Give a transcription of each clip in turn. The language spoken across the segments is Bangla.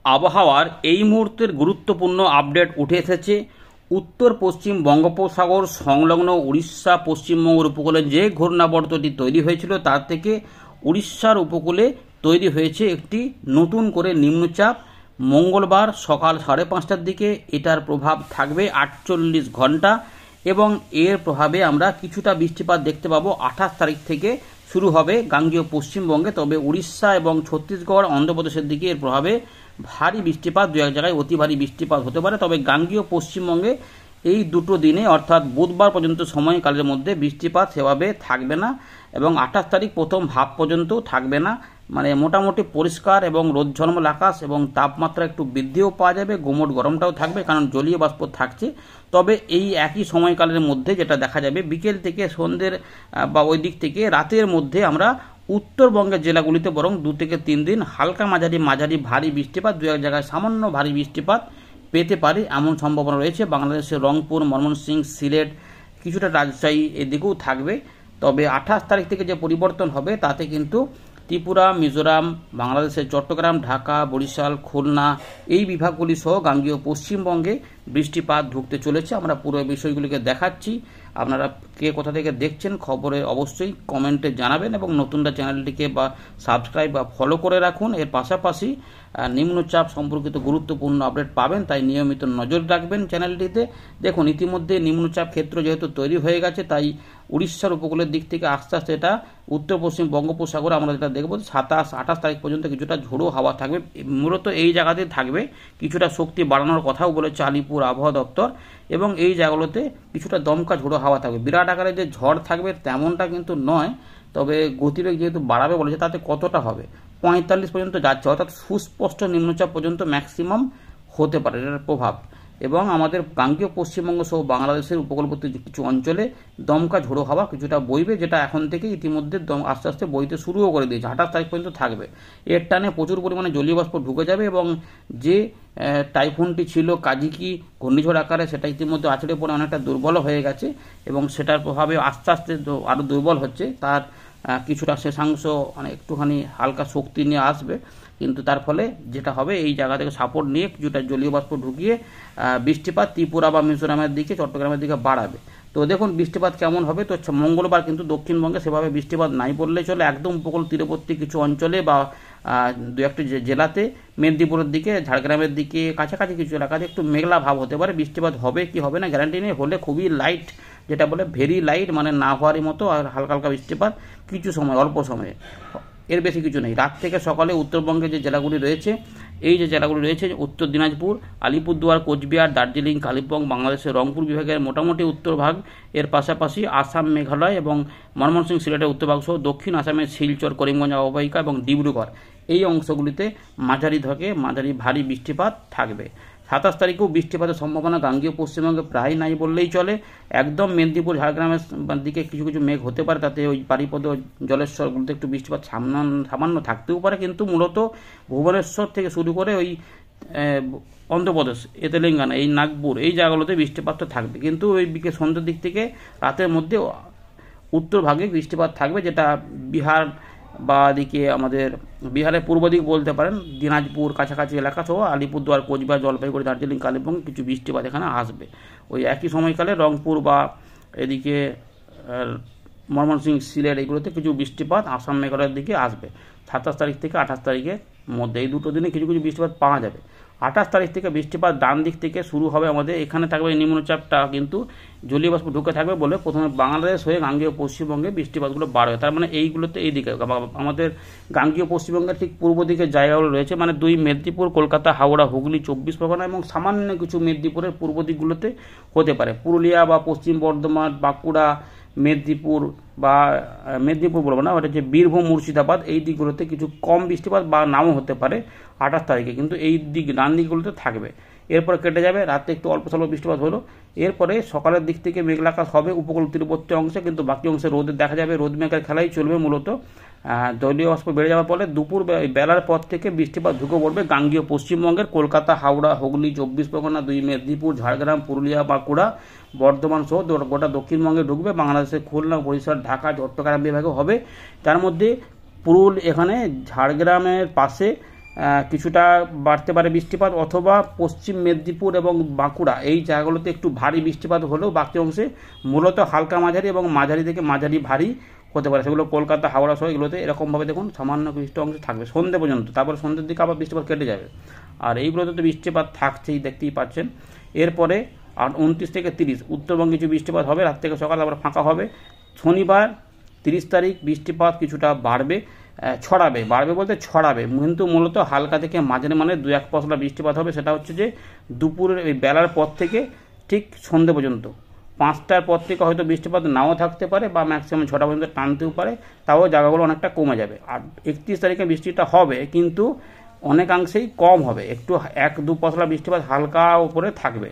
আবহাওয়ার এই মুহূর্তের গুরুত্বপূর্ণ আপডেট উঠে এসেছে। উত্তর পশ্চিম বঙ্গোপসাগর সংলগ্ন উড়িষ্যা পশ্চিমবঙ্গের উপকূলে যে ঘূর্ণাবর্তটি তৈরি হয়েছিল তার থেকে উড়িষ্যার উপকূলে তৈরি হয়েছে একটি নতুন করে নিম্নচাপ। মঙ্গলবার সকাল 5:30টার দিকে এটার প্রভাব থাকবে 48 ঘন্টা এবং এর প্রভাবে আমরা কিছুটা বৃষ্টিপাত দেখতে পাবো। 28 তারিখ থেকে শুরু হবে গাঙ্গেয় পশ্চিমবঙ্গে, তবে উড়িষ্যা এবং ছত্তিশগড় অন্ধ্রপ্রদেশের দিকে এর প্রভাবে ভারী বৃষ্টিপাত, দু এক জায়গায় অতি ভারী বৃষ্টিপাত হতে পারে। তবে গাঙ্গেয় পশ্চিমবঙ্গে এই দুটো দিনে অর্থাৎ বুধবার পর্যন্ত সময়কালের মধ্যে বৃষ্টিপাত সেভাবে থাকবে না এবং 28 তারিখ প্রথম ভাব পর্যন্ত থাকবে না। মানে মোটামুটি পরিষ্কার এবং রোদ ঝলমল আকাশ এবং তাপমাত্রা একটু বৃদ্ধিও পাওয়া যাবে, গুমোট গরমটাও থাকবে কারণ জলীয় বাষ্প থাকছে। তবে এই একই সময়কালের মধ্যে যেটা দেখা যাবে বিকেল থেকে সন্ধ্যের বা ওই দিক থেকে রাতের মধ্যে আমরা উত্তরবঙ্গের জেলাগুলিতে বরং 2 থেকে 3 দিন হালকা মাঝারি ভারী বৃষ্টিপাত, দু এক জায়গায় সামান্য ভারী বৃষ্টিপাত পেতে পারে এমন সম্ভাবনা রয়েছে। বাংলাদেশের রংপুর, ময়মনসিংহ, সিলেট, কিছুটা রাজশাহী এদিকেও থাকবে। তবে 28 তারিখ থেকে যে পরিবর্তন হবে তাতে কিন্তু ত্রিপুরা, মিজোরাম, বাংলাদেশের চট্টগ্রাম, ঢাকা, বরিশাল, খুলনা এই বিভাগগুলি সহ গাঙ্গেয় পশ্চিমবঙ্গে বৃষ্টিপাত ঢুকতে চলেছে। আমরা পুরো বিষয়গুলিকে দেখাচ্ছি। আপনারা কে কোথা থেকে দেখছেন খবরে অবশ্যই কমেন্টে জানাবেন এবং নতুনরা চ্যানেলটিকে বা সাবস্ক্রাইব বা ফলো করে রাখুন। এর পাশাপাশি নিম্নচাপ সম্পর্কিত গুরুত্বপূর্ণ আপডেট পাবেন, তাই নিয়মিত নজর রাখবেন চ্যানেলটিতে। দেখুন, ইতিমধ্যে নিম্নচাপ ক্ষেত্র যেহেতু তৈরি হয়ে গেছে, তাই উড়িষ্যার উপকূলের দিক থেকে আস্তে আস্তে এটা উত্তর পশ্চিম বঙ্গোপসাগরে আমরা যেটা দেখব 27-28 তারিখ পর্যন্ত কিছুটা ঝোড়ো হাওয়া থাকবে। মূলত এই জায়গাতে থাকবে, কিছুটা শক্তি বাড়ানোর কথাও বলেছে আলিপুর আবহাওয়া দপ্তর এবং এই জায়গাগুলোতে কিছুটা দমকা ঝোড়ো হাওয়া থাকবে। বিরাট আকারে যে ঝড় থাকবে তেমনটা কিন্তু নয়, তবে গতিবেগ যেহেতু বাড়াবে বলেছে তাতে কতটা হবে 45 পর্যন্ত যাচ্ছে, অর্থাৎ সুস্পষ্ট নিম্নচাপ পর্যন্ত ম্যাক্সিমাম হতে পারে এটার প্রভাব। এবং আমাদের গাঙ্গেয় পশ্চিমবঙ্গ সহ বাংলাদেশের উপকূলবর্তী কিছু অঞ্চলে দমকা ঝোড়ো হাওয়া কিছুটা বইবে, যেটা এখন থেকে ইতিমধ্যে আস্তে আস্তে বইতে শুরুও করে দিয়েছে। 28 তারিখ পর্যন্ত থাকবে। এর টানে প্রচুর পরিমাণে জলীয় বাষ্প ঢুকে যাবে এবং যে টাইফুনটি ছিল কাজিকি ঘূর্ণিঝড় আকারে, সেটা ইতিমধ্যে আছড়ে পড়ে অনেকটা দুর্বল হয়ে গেছে এবং সেটার প্রভাবে আস্তে আস্তে আরও দুর্বল হচ্ছে। তার কিছুটা শেষাংশ একটুখানি হালকা শক্তি নিয়ে আসবে, কিন্তু তার ফলে যেটা হবে এই জায়গা থেকে সাপোর্ট নিয়ে কিছুটা জলীয় বাষ্প ঢুকিয়ে বৃষ্টিপাত ত্রিপুরা বা মিজোরামের দিকে, চট্টগ্রামের দিকে বাড়াবে। তো দেখুন বৃষ্টিপাত কেমন হবে। তো মঙ্গলবার কিন্তু দক্ষিণবঙ্গে সেভাবে বৃষ্টিপাত নাই বললে চলে, একদম উপকূল তীরবর্তী কিছু অঞ্চলে বা 2-1টি জেলাতে, মেদিনীপুরের দিকে, ঝাড়গ্রামের দিকে, কাছাকাছি কিছু এলাকাতে একটু মেঘলা ভাব হতে পারে। বৃষ্টিপাত হবে কি হবে না গ্যারান্টি নেই, হলে খুবই লাইট, যেটা বলে ভেরি লাইট, মানে না হওয়ারই মতো, আর হালকা হালকা বৃষ্টিপাত কিছু সময়, অল্প সময়ে, এর বেশি কিছু নেই। রাত থেকে সকালে উত্তরবঙ্গের যে জেলাগুলি রয়েছে, এই যে জেলাগুলি রয়েছে উত্তর দিনাজপুর, আলিপুরদুয়ার, কোচবিহার, দার্জিলিং, কালিম্পং, বাংলাদেশের রংপুর বিভাগের মোটামুটি উত্তর ভাগ, এর পাশাপাশি আসাম, মেঘালয় এবং ময়মনসিংহ, সিলেটের উত্তর ভাগ সহ দক্ষিণ আসামের শিলচর, করিমগঞ্জ অববাহিকা এবং ডিব্রুগড় এই অংশগুলিতে মাঝারি থেকে মাঝারি ভারী বৃষ্টিপাত থাকবে। 27 তারিখেও বৃষ্টিপাতের সম্ভাবনা গাঙ্গেয় পশ্চিমবঙ্গে প্রায় নাই বললেই চলে। একদম মেদিনীপুর, ঝাড়গ্রামের দিকে কিছু কিছু মেঘ হতে পারে, তাতে ওই পারিপদ জলেশ্বরগুলোতে একটু বৃষ্টিপাত সামান্য থাকতেও পারে, কিন্তু মূলত ভুবনেশ্বর থেকে শুরু করে ওই অন্ধ্রপ্রদেশ, তেলেঙ্গানা, এই নাগপুর এই জায়গাগুলোতে বৃষ্টিপাতটা থাকবে। কিন্তু ওই বিকেল সন্ধ্যের দিক থেকে রাতের মধ্যে উত্তর ভাগে বৃষ্টিপাত থাকবে, যেটা বিহার বা দিকে আমাদের বিহারের পূর্ব দিক বলতে পারেন, দিনাজপুর কাছাকাছি এলাকা সহ আলিপুরদুয়ার, কোচবিহার, জলপাইগুড়ি, দার্জিলিং, কালিম্পং কিছু বৃষ্টিপাত এখানে আসবে। ওই একই সময়কালে রংপুর বা এদিকে ময়মনসিংহ, সিলেট এগুলোতে কিছু বৃষ্টিপাত আসাম, মেঘালয়ের দিকে আসবে 27 তারিখ থেকে 28 তারিখের মধ্যে। এই দুটো দিনে কিছু কিছু বৃষ্টিপাত পাওয়া যাবে। 28 তারিখ থেকে বৃষ্টিপাত ডান দিক থেকে শুরু হবে আমাদের। এখানে থাকবে নিম্নচাপটা, কিন্তু জলীয় বাষ্প ঢুকে থাকবে বলে প্রথমে বাংলাদেশ হয়ে গাঙ্গেয় পশ্চিমবঙ্গে বৃষ্টিপাতগুলো বাড়বে। তার মানে এইগুলোতে এই দিকে আমাদের গাঙ্গেয় পশ্চিমবঙ্গের ঠিক পূর্ব দিকে জায়গাগুলো রয়েছে, মানে 2 মেদিনীপুর, কলকাতা, হাওড়া, হুগলি, 24 পরগনা এবং সামান্য কিছু মেদিনীপুরের পূর্ব দিকগুলোতে হতে পারে। পুরুলিয়া বা পশ্চিম বর্ধমান, বাঁকুড়া, মেদিনীপুর বা মেদিনীপুর বলবো না, ওটা যে বীরভূম, মুর্শিদাবাদ এই দিকগুলোতে কিছু কম বৃষ্টিপাত বা নাও হতে পারে 28 তারিখে, কিন্তু এই দিক ডান দিকগুলোতে থাকবে। এরপরে কেটে যাবে, রাতে একটু অল্প স্বল্প বৃষ্টিপাত হলো, এরপরে সকালের দিক থেকে মেঘলা আকাশ হবে উপকূল তীরবর্তী অংশে, কিন্তু বাকি অংশে রোদের দেখা যাবে, রোদ মেঘের খেলাই চলবে। মূলত জলীয় বাষ্প বেড়ে যাওয়ার ফলে দুপুর বেলার পর থেকে বৃষ্টিপাত ঢুকে পড়বে গাঙ্গেয় পশ্চিমবঙ্গের কলকাতা, হাওড়া, হুগলি, 24 পরগনা, 2 মেদিনীপুর, ঝাড়গ্রাম, পুরুলিয়া, বাঁকুড়া, বর্ধমান সহ গোটা দক্ষিণবঙ্গে ঢুকবে। বাংলাদেশের খুলনা, বরিশাল, ঢাকা, চট্টগ্রাম বিভাগে হবে। তার মধ্যে এখানে ঝাড়গ্রামের পাশে কিছুটা বাড়তে পারে বৃষ্টিপাত, অথবা পশ্চিম মেদিনীপুর এবং বাঁকুড়া এই জায়গাগুলোতে একটু ভারী বৃষ্টিপাত হলেও বাকি অংশে মূলত হালকা মাঝারি এবং মাঝারি থেকে মাঝারি ভারী হতে পারে। সেগুলো কলকাতা, হাওড়া সহ এগুলোতে এরকমভাবে দেখুন সামান্য বৃষ্টি অংশ থাকবে সন্ধ্যে পর্যন্ত, তারপর সন্ধ্যের দিকে আবার বৃষ্টিপাত কেটে যাবে। আর এইগুলোতে তো বৃষ্টিপাত থাকছেই, দেখতেই পাচ্ছেন। এরপরে 29 থেকে 30 উত্তরবঙ্গে কিছু বৃষ্টিপাত হবে, রাত থেকে সকাল আবার ফাঁকা হবে। শনিবার 30 তারিখ বৃষ্টিপাত কিছুটা বাড়বে, বাড়বে বলতে ছড়াবে, কিন্তু মূলত হালকা থেকে মাঝারি মানে 2-1 পশলা বৃষ্টিপাত হবে। সেটা হচ্ছে যে দুপুরের এই বেলার পর থেকে ঠিক সন্ধ্যে পর্যন্ত। 5টার পর থেকে হয়তো বৃষ্টিপাত নাও থাকতে পারে বা ম্যাক্সিমাম 6টা পর্যন্ত টানতেও পারে, তাও জায়গাগুলো অনেকটা কমে যাবে। আর 31 তারিখে বৃষ্টিটা হবে, কিন্তু অনেকাংশেই কম হবে, একটু 1-2 পশলা বৃষ্টিপাত হালকা উপরে থাকবে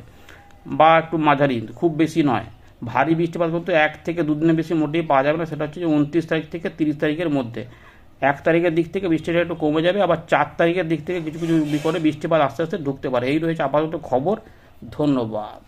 বা একটু মাঝারি, খুব বেশি নয়। ভারী বৃষ্টিপাত বলতে 1 থেকে 2 দিনের বেশি মোটেই পাওয়া যাবে না। সেটা হচ্ছে যে 29 তারিখ থেকে 30 তারিখের মধ্যে। 1 তারিখের দিক থেকে বৃষ্টিটা একটু কমে যাবে, আবার 4 তারিখের দিক থেকে কিছু কিছু করে বৃষ্টিপাত আস্তে আস্তে ঢুকতে পারে। এই রয়েছে আপাতত খবর। ধন্যবাদ।